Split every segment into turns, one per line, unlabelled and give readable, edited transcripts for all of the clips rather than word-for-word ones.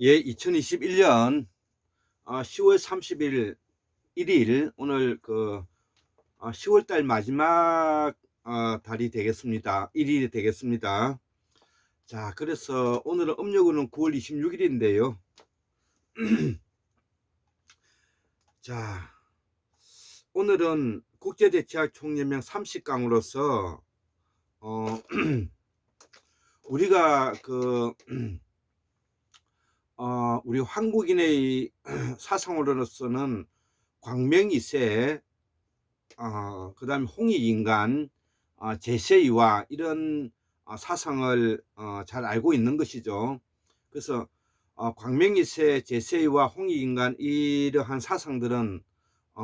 예, 2021년 10월 30일 일일 오늘 10월 달 마지막 달이 되겠습니다. 일일이 되겠습니다. 자, 그래서 오늘은 음력으로는 9월 26일인데요. 자, 오늘은 국제대체학 총연맹 30강으로서 우리가 우리 한국인의 사상으로서는 광명이세, 그 다음에 홍익인간, 제세이와 이런 사상을 잘 알고 있는 것이죠. 그래서 광명이세, 제세이와 홍익인간 이러한 사상들은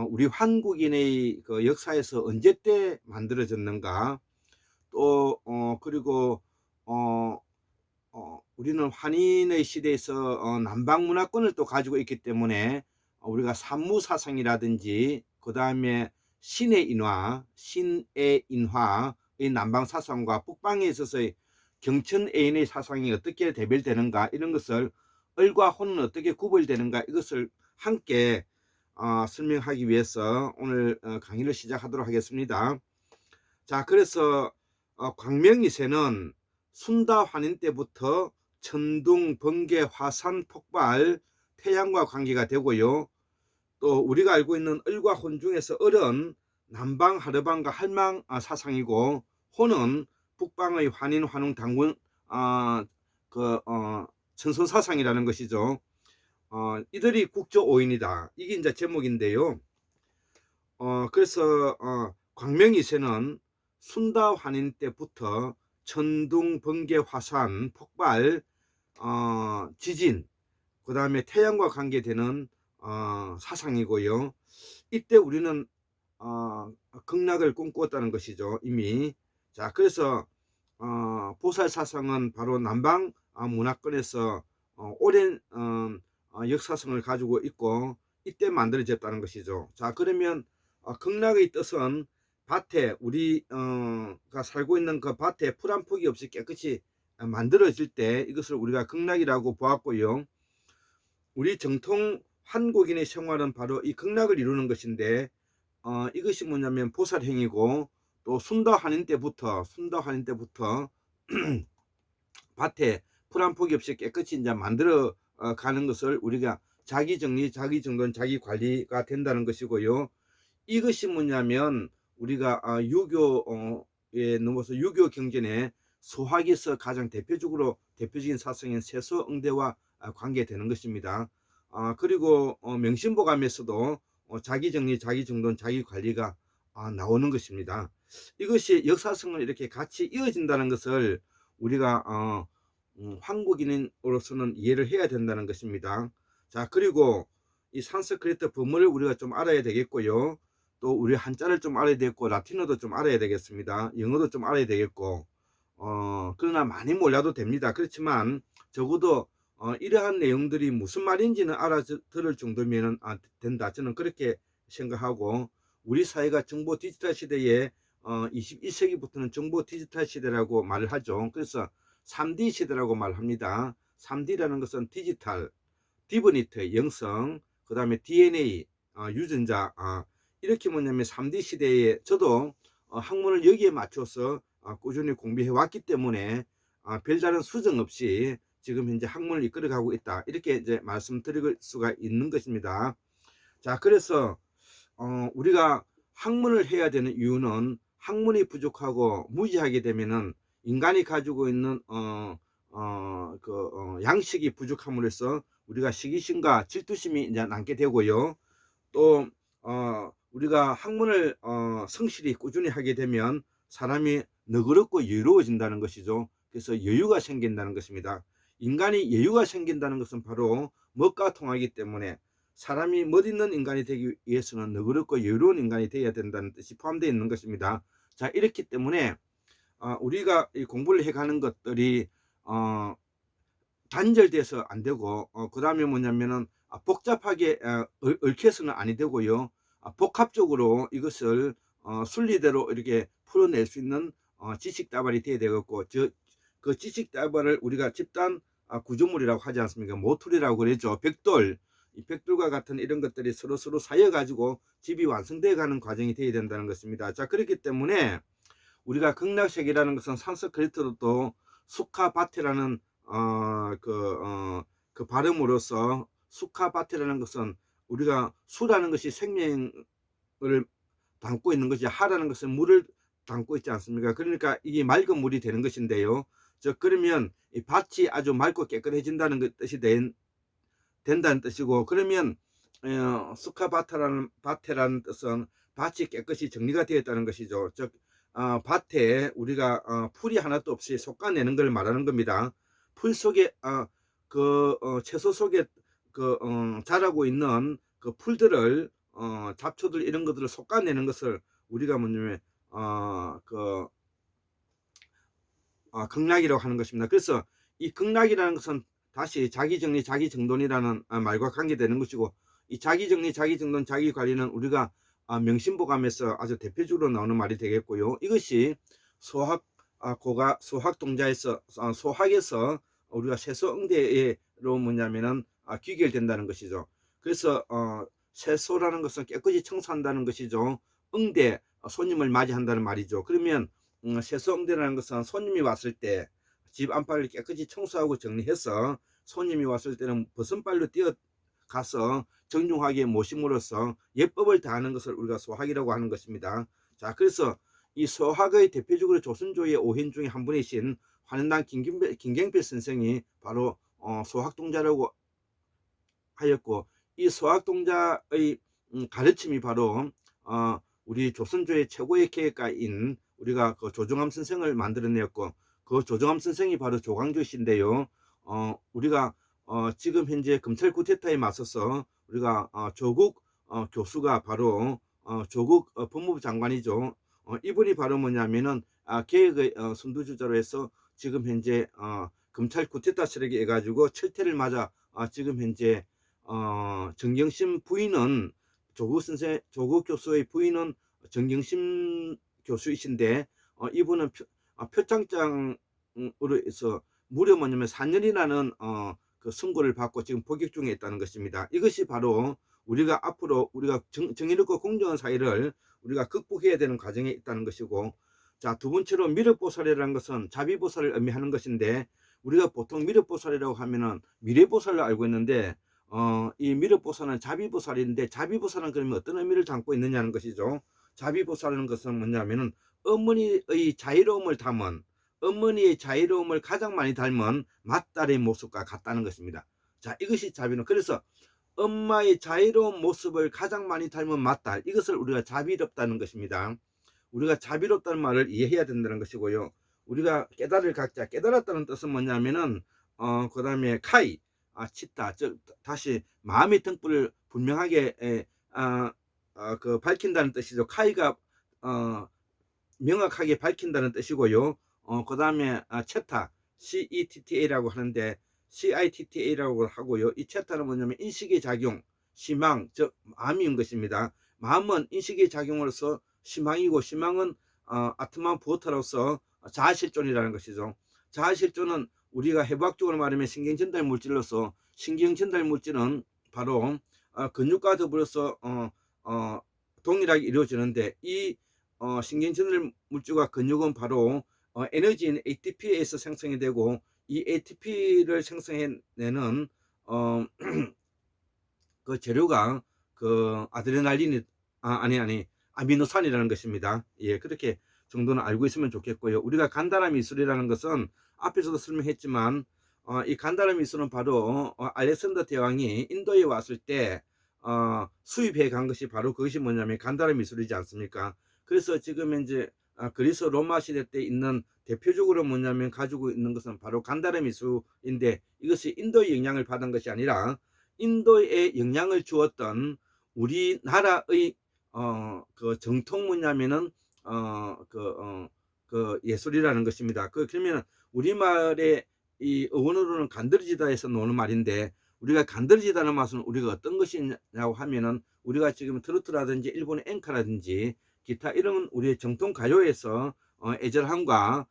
우리 한국인의 그 역사에서 언제 때 만들어졌는가, 또 그리고 우리는 환인의 시대에서 남방 문화권을 또 가지고 있기 때문에 우리가 산무사상이라든지 그 다음에 신의 인화, 신의 인화의 남방 사상과 북방에 있어서의 경천애인의 사상이 어떻게 대별되는가, 이런 것을 을과 혼은 어떻게 구별되는가, 이것을 함께 설명하기 위해서 오늘 강의를 시작하도록 하겠습니다. 자, 그래서 광명이세는 순다 환인 때부터 천둥, 번개, 화산, 폭발, 태양과 관계가 되고요. 또 우리가 알고 있는 을과 혼 중에서 을은 남방, 하르방과 할망 사상이고, 혼은 북방의 환인, 환웅, 당군 천손 사상이라는 것이죠. 이들이 국조오인이다. 이게 이제 제목인데요. 그래서 광명이세는 순다 환인 때부터 천둥, 번개, 화산, 폭발, 지진, 그 다음에 태양과 관계되는 사상이고요. 이때 우리는 극락을 꿈꾸었다는 것이죠, 이미. 자, 그래서 보살 사상은 바로 남방 문화권에서 오랜 역사성을 가지고 있고, 이때 만들어졌다는 것이죠. 자, 그러면 극락의 뜻은 밭에 우리가 살고 있는 그 밭에 풀 한 폭이 없이 깨끗이 만들어질 때 이것을 우리가 극락이라고 보았고요. 우리 정통 한국인의 생활은 바로 이 극락을 이루는 것인데, 이것이 뭐냐면 보살행위고, 또 순다 환인 때부터 밭에 풀 한 폭이 없이 깨끗이 이제 만들어 가는 것을 우리가 자기 정리, 자기 정돈, 자기 관리가 된다는 것이고요. 이것이 뭐냐면 우리가 유교에 넘어서 유교 경전에 소학에서 가장 대표적인 사상인 세소응대와 관계되는 것입니다. 그리고 명심보감에서도 자기 정리, 자기 정돈, 자기 관리가 나오는 것입니다. 이것이 역사성을 이렇게 같이 이어진다는 것을 우리가 한국인으로서는 이해를 해야 된다는 것입니다. 자, 그리고 이 산스크리트 법문을 우리가 좀 알아야 되겠고요. 또 우리 한자를 좀 알아야 되겠고, 라틴어도 좀 알아야 되겠습니다. 영어도 좀 알아야 되겠고, 그러나 많이 몰라도 됩니다. 그렇지만 적어도 이러한 내용들이 무슨 말인지는 알아들을 정도면 된다. 저는 그렇게 생각하고, 우리 사회가 정보 디지털 시대에 21세기부터는 정보 디지털 시대라고 말을 하죠. 그래서 3D 시대라고 말합니다. 3D라는 것은 디지털, 디버니트, 영성, 그 다음에 DNA, 유전자, 이렇게 뭐냐면 3D 시대에 저도 학문을 여기에 맞춰서 꾸준히 공부해 왔기 때문에 별다른 수정 없이 지금 현재 학문을 이끌어가고 있다, 이렇게 이제 말씀드릴 수가 있는 것입니다. 자, 그래서 우리가 학문을 해야 되는 이유는 학문이 부족하고 무지하게 되면은 인간이 가지고 있는 양식이 부족함으로써 우리가 시기심과 질투심이 이제 남게 되고요. 또 우리가 학문을 성실히 꾸준히 하게 되면 사람이 너그럽고 여유로워진다는 것이죠. 그래서 여유가 생긴다는 것입니다. 인간이 여유가 생긴다는 것은 바로 멋과 통하기 때문에 사람이 멋있는 인간이 되기 위해서는 너그럽고 여유로운 인간이 되어야 된다는 뜻이 포함되어 있는 것입니다. 자, 이렇기 때문에 우리가 이 공부를 해가는 것들이 단절돼서 안 되고, 그 다음에 뭐냐면은 복잡하게 얽혀서는 아니 되고요. 복합적으로 이것을 순리대로 이렇게 풀어낼 수 있는 지식다발이 돼야 되겠고, 그 지식다발을 우리가 집단 구조물이라고 하지 않습니까? 모툴이라고 그러죠. 벽돌, 이 벽돌과 같은 이런 것들이 서로 쌓여 가지고 집이 완성되어 가는 과정이 돼야 된다는 것입니다. 자, 그렇기 때문에 우리가 극락색이라는 것은 산스크리트로도 수카바티라는 그 발음으로서, 수카바티라는 것은 우리가 수라는 것이 생명을 담고 있는 것이, 하라는 것은 물을 담고 있지 않습니까? 그러니까 이게 맑은 물이 되는 것인데요. 그러면 이 밭이 아주 맑고 깨끗해진다는 뜻이 된다는 뜻이고, 그러면 수카바테라는 뜻은 밭이 깨끗이 정리가 되었다는 것이죠. 즉 밭에 우리가 풀이 하나도 없이 솎아내는 걸 말하는 겁니다. 풀 속에 채소 속에 자라고 있는 그 풀들을, 잡초들 이런 것들을 솎아내는 것을 우리가 뭐냐면 극락이라고 하는 것입니다. 그래서 이 극락이라는 것은 다시 자기정리 자기정돈이라는 말과 관계되는 것이고, 이 자기정리 자기정돈 자기관리는 우리가 명심보감에서 아주 대표적으로 나오는 말이 되겠고요. 이것이 소학동자에서 소학에서 우리가 세소응대로 뭐냐면은 귀결된다는 것이죠. 그래서 세소라는 것은 깨끗이 청소한다는 것이죠. 응대, 손님을 맞이한다는 말이죠. 그러면 세소응대라는 것은 손님이 왔을 때 집 안방을 깨끗이 청소하고 정리해서 손님이 왔을 때는 벗은발로 뛰어가서 정중하게 모심으로써 예법을 다하는 것을 우리가 소학이라고 하는 것입니다. 자, 그래서 이 소학의 대표적으로 조선조의 오행 중에 한 분이신 환현당 김경필 선생이 바로 소학동자라고 하였고, 이 소학동자의 가르침이 바로 우리 조선조의 최고의 계획가인 우리가 그 조정암 선생을 만들어내었고, 그 조정암 선생이 바로 조광조신데요. 우리가 지금 현재 검찰 쿠데타에 맞서서 우리가 조국 교수가 바로 조국 법무부 장관이죠. 이분이 바로 뭐냐면은 개혁의 선두주자로 해서 지금 현재 검찰 쿠데타 세력이 해가지고 철퇴를 맞아 지금 현재 정경심 부인은 조국 교수의 부인은 정경심 교수이신데, 이분은 표창장으로 해서 무려 뭐냐면 4년이라는 그 선고를 받고 지금 복역 중에 있다는 것입니다. 이것이 바로 우리가 앞으로 우리가 정의롭고 공정한 사회를 우리가 극복해야 되는 과정에 있다는 것이고, 자, 두 번째로 미륵보살이라는 것은 자비보살을 의미하는 것인데, 우리가 보통 미륵보살이라고 하면은 미래보살로 알고 있는데, 이 미륵보살은 자비보살인데, 자비보살은 그러면 어떤 의미를 담고 있느냐는 것이죠. 자비보살이라는 것은 뭐냐면은 어머니의 자유로움을 담은, 어머니의 자유로움을 가장 많이 닮은 맏딸의 모습과 같다는 것입니다. 자, 이것이 자비는, 그래서 엄마의 자유로운 모습을 가장 많이 닮은 맏딸, 이것을 우리가 자비롭다는 것입니다. 우리가 자비롭다는 말을 이해해야 된다는 것이고요. 우리가 깨달을 각자, 깨달았다는 뜻은 뭐냐면은 그 다음에 카이, 치타, 즉 다시 마음의 등불을 분명하게 그 밝힌다는 뜻이죠. 카이가 명확하게 밝힌다는 뜻이고요. 그 다음에 체타, CETTA라고 하는데, CITTA라고 하고요. 이 체타는 뭐냐면 인식의 작용, 시망, 즉 마음인 것입니다. 마음은 인식의 작용으로서 시망이고, 시망은 아트만 부어타로서 자아실존이라는 것이죠. 자아실존은 우리가 해부학적으로 말하면 신경전달 물질로서, 신경전달 물질은 바로 근육과 더불어서 동일하게 이루어지는데, 이 신경전달 물질과 근육은 바로 에너지인 ATP에서 생성이 되고, 이 ATP를 생성해내는 그 재료가 그 아드레날린이 아미노산이라는 것입니다. 예, 그렇게 정도는 알고 있으면 좋겠고요. 우리가 간다라 미술이라는 것은 앞에서도 설명했지만 이 간다라 미술은 바로 알렉산더 대왕이 인도에 왔을 때 수입해 간 것이 바로 그것이 뭐냐면 간다라 미술이지 않습니까? 그래서 지금 현재 그리스 로마 시대 때 있는 대표적으로 뭐냐면 가지고 있는 것은 바로 간다라 미술인데, 이것이 인도의 영향을 받은 것이 아니라 인도에 영향을 주었던 우리나라의 그 정통 뭐냐면은 그 예술이라는 것입니다. 그러면 우리말의 이 어원으로는 간드러지다 해서 나오는 말인데, 우리가 간드러지다는 맛은 우리가 어떤 것이냐고 하면은, 우리가 지금 트로트라든지 일본의 엔카라든지 기타 이런 우리의 정통 가요에서 애절함과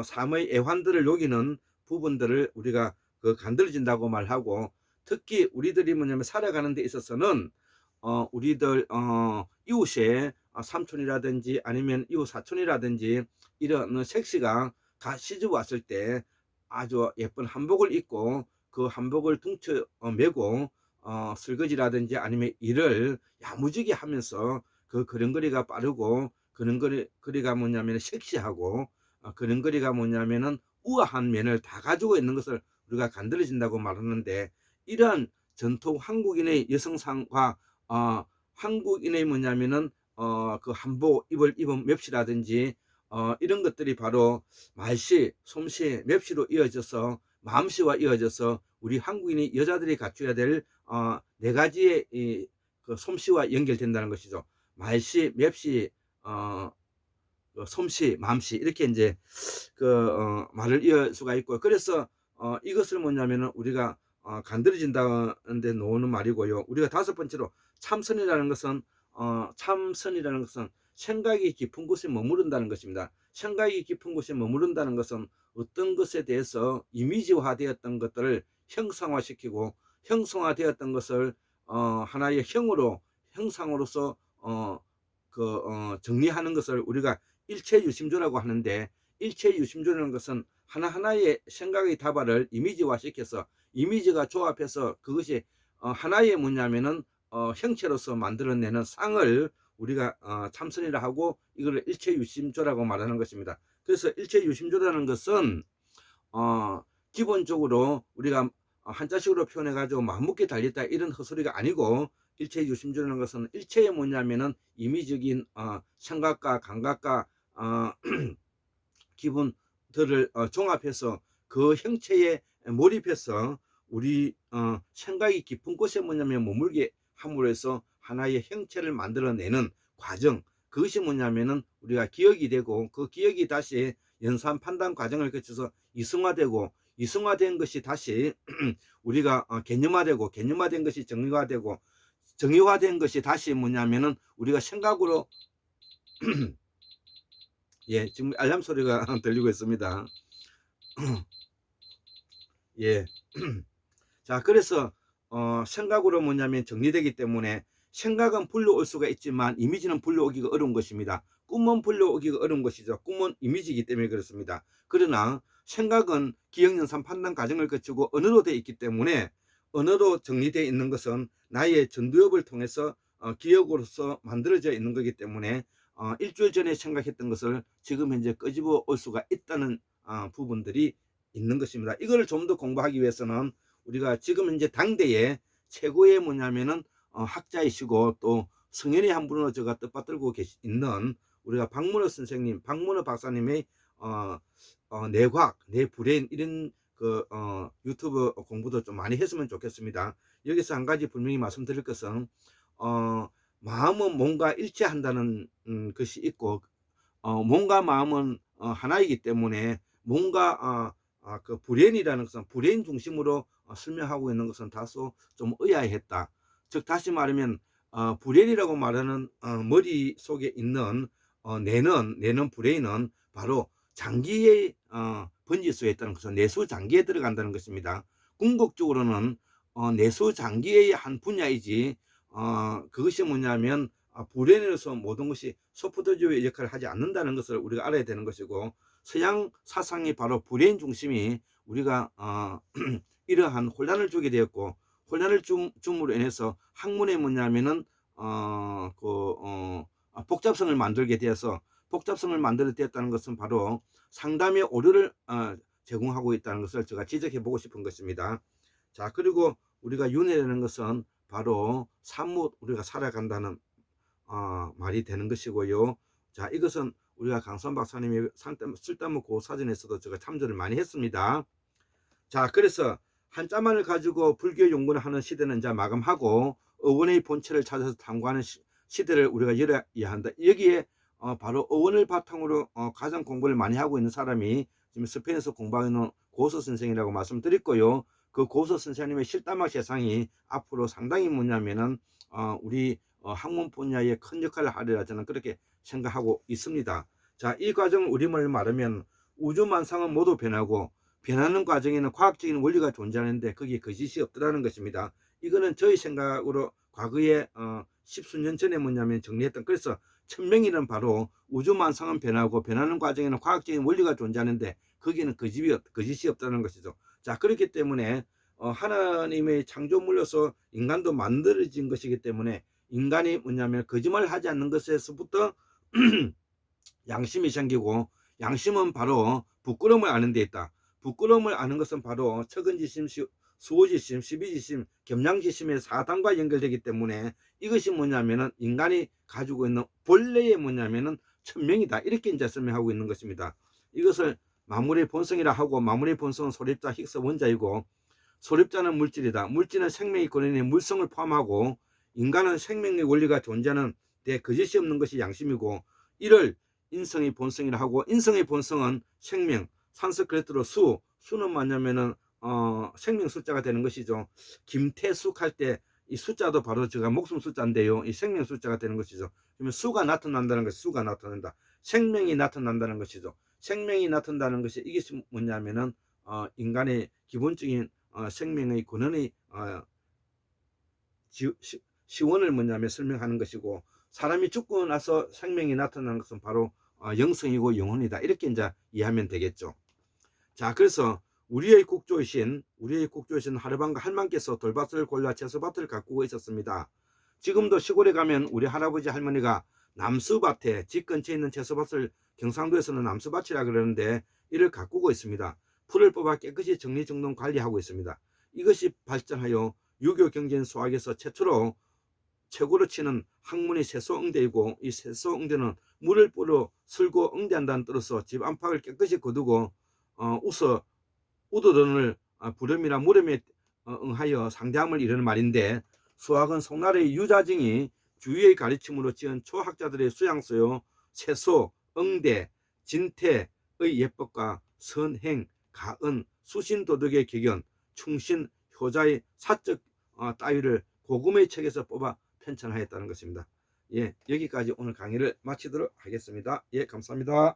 삶의 애환들을 녹이는 부분들을 우리가 간들어진다고 말하고, 특히 우리들이 뭐냐면 살아가는 데 있어서는 우리들 이웃의 삼촌이라든지 아니면 이웃 사촌이라든지 이런 색시가 시집 왔을 때 아주 예쁜 한복을 입고 그 한복을 둥쳐 메고 설거지라든지 아니면 일을 야무지게 하면서 그 그림거리가 빠르고, 그림거리가 뭐냐면 섹시하고, 그림거리가 뭐냐면은 우아한 면을 다 가지고 있는 것을 우리가 간들어진다고 말하는데, 이러한 전통 한국인의 여성상과 한국인의 뭐냐면은 그 한복 입은 맵시라든지 이런 것들이 바로 말시, 솜씨, 맵시로 이어져서 마음씨와 이어져서 우리 한국인이 여자들이 갖춰야 될 네 가지의 그 솜씨와 연결된다는 것이죠. 말씨, 맵시, 솜씨, 마음씨, 이렇게 이제 말을 이을 수가 있고, 그래서 이것을 뭐냐면은 우리가 간드러진다는 데 놓는 말이고요. 우리가 다섯 번째로 참선이라는 것은 생각이 깊은 곳에 머무른다는 것입니다. 생각이 깊은 곳에 머무른다는 것은 어떤 것에 대해서 이미지화되었던 것들을 형상화시키고, 형성화되었던 것을 하나의 형상으로서 정리하는 것을 우리가 일체유심조라고 하는데, 일체유심조라는 것은 하나하나의 생각의 다발을 이미지화시켜서, 이미지가 조합해서 그것이 하나의 뭐냐면은 형체로서 만들어내는 상을 우리가 참선이라 하고, 이걸 일체유심조라고 말하는 것입니다. 그래서 일체유심조라는 것은 기본적으로 우리가 한자식으로 표현해 가지고 마음먹기 달렸다 이런 헛소리가 아니고, 일체유심조라는 것은 일체에 뭐냐면은 이미적인 생각과 감각과 기분들을 종합해서 그 형체에 몰입해서 우리 생각이 깊은 곳에 뭐냐면 머물게 함으로 해서 하나의 형체를 만들어내는 과정, 그것이 뭐냐면은 우리가 기억이 되고, 그 기억이 다시 연산 판단 과정을 거쳐서 이성화되고, 이성화된 것이 다시 우리가 개념화되고, 개념화된 것이 정의화되고, 정의화된 것이 다시 뭐냐면은 우리가 생각으로 예, 지금 알람 소리가 들리고 있습니다. 예. 자, 그래서 생각으로 뭐냐면 정리되기 때문에, 생각은 불러올 수가 있지만 이미지는 불러오기가 어려운 것입니다. 꿈은 불러오기가 어려운 것이죠. 꿈은 이미지이기 때문에 그렇습니다. 그러나 생각은 기억연산 판단 과정을 거치고 언어로 되어 있기 때문에, 언어로 정리되어 있는 것은 나의 전두엽을 통해서 기억으로서 만들어져 있는 거기 때문에 일주일 전에 생각했던 것을 지금 현재 끄집어 올 수가 있다는 부분들이 있는 것입니다. 이걸 좀 더 공부하기 위해서는 우리가 지금 현재 당대의 최고의 뭐냐면은 학자이시고 또 성현이 한 분으로 제가 뜻받들고 있는 우리가 박문호 선생님, 박문호 박사님의 뇌과학, 뇌브레인 이런 유튜브 공부도 좀 많이 했으면 좋겠습니다. 여기서 한 가지 분명히 말씀드릴 것은 마음은 몸과 일치한다는 것이 있고, 몸과 마음은 하나이기 때문에 몸과 그 불행이라는 것은 불행 중심으로 설명하고 있는 것은 다소 좀 의아했다. 즉 다시 말하면 불행이라고 말하는 머릿속에 있는 뇌는 불행은 바로 장기의 번지수에 있다는 것은 내수 장기에 들어간다는 것입니다. 궁극적으로는 내수 장기의 한 분야이지 그것이 뭐냐면 불행으로서 모든 것이 소프트웨어의 역할을 하지 않는다는 것을 우리가 알아야 되는 것이고, 서양 사상이 바로 불행 중심이 우리가 이러한 혼란을 주게 되었고, 혼란을 줌으로 인해서 학문에 뭐냐면은 복잡성을 만들게 되어서, 복잡성을 만들게 되었다는 것은 바로 상담의 오류를 제공하고 있다는 것을 제가 지적해 보고 싶은 것입니다. 자, 그리고 우리가 윤회라는 것은 바로 사뭇 우리가 살아간다는 말이 되는 것이고요. 자, 이것은 우리가 강선 박사님의 쓸데없는 그 사전에서도 제가 참조를 많이 했습니다. 자, 그래서 한자만을 가지고 불교 연구를 하는 시대는 이제 마감하고 어원의 본체를 찾아서 탐구하는 시대를 우리가 열어야 한다. 여기에 바로 어원을 바탕으로 가장 공부를 많이 하고 있는 사람이 지금 스페인에서 공부하는 고서 선생이라고 말씀드렸고요. 그 고서 선생님의 실담학 세상이 앞으로 상당히 뭐냐면은 우리 학문 분야에 큰 역할을 하리라 저는 그렇게 생각하고 있습니다. 자, 이 과정을 우리말로 말하면 우주만상은 모두 변하고 변하는 과정에는 과학적인 원리가 존재하는데 거기에 거짓이 없더라는 것입니다. 이거는 저희 생각으로 과거에 십수년 전에 뭐냐면 정리했던, 그래서 천명이는 바로 우주만상은 변하고 변하는 과정에는 과학적인 원리가 존재하는데 거기에는 거짓이 없다는 것이죠. 자, 그렇기 때문에 하나님의 창조물로서 인간도 만들어진 것이기 때문에 인간이 뭐냐면 거짓말을 하지 않는 것에서부터 양심이 생기고, 양심은 바로 부끄러움을 아는 데 있다. 부끄러움을 아는 것은 바로 척은지심, 수호지심, 시비지심, 겸양지심의 사단과 연결되기 때문에 이것이 뭐냐면은 인간이 가지고 있는 본래의 뭐냐면은 천명이다, 이렇게 이제 설명하고 있는 것입니다. 이것을 마물의 본성이라 하고, 마물의 본성은 소립자 힉스 원자이고, 소립자는 물질이다. 물질은 생명의 근원인 물성을 포함하고, 인간은 생명의 원리가 존재하는 데 거짓이 없는 것이 양심이고, 이를 인성의 본성이라 하고, 인성의 본성은 생명, 산스크리트로 수는 뭐냐면은 생명 숫자가 되는 것이죠. 김태숙 할 때 이 숫자도 바로 제가 목숨 숫자인데요, 이 생명 숫자가 되는 것이죠. 그러면 수가 나타난다는 것이, 수가 나타난다, 생명이 나타난다는 것이죠. 생명이 나타난다는 것이, 이게 뭐냐면은 인간의 기본적인 생명의 근원의 시원을 뭐냐면 설명하는 것이고, 사람이 죽고 나서 생명이 나타나는 것은 바로 영성이고 영혼이다, 이렇게 이제 이해하면 되겠죠. 자, 그래서 우리의 국조이신 하르방과 할망께서 돌밭을 골라 채소밭을 가꾸고 있었습니다. 지금도 시골에 가면 우리 할아버지 할머니가 남수밭에, 집 근처에 있는 채소밭을 경상도에서는 남수밭이라 그러는데 이를 가꾸고 있습니다. 풀을 뽑아 깨끗이 정리정돈 관리하고 있습니다. 이것이 발전하여 유교 경전 수학에서 최고로 치는 학문이 세소응대이고, 이 세소응대는 물을 뿌려 쓸고 응대한다는 뜻으로서 집 안팎을 깨끗이 거두고 우도던을 부름이나 물음에 응하여 상대함을 이르는 말인데, 수학은 송나라의 유자증이 주위의 가르침으로 지은 초학자들의 수양소요, 세소, 응대, 진태의 예법과 선행, 가은, 수신도덕의 격연, 충신, 효자의 사적 따위를 고금의 책에서 뽑아 편찬하였다는 것입니다. 예, 여기까지 오늘 강의를 마치도록 하겠습니다. 예, 감사합니다.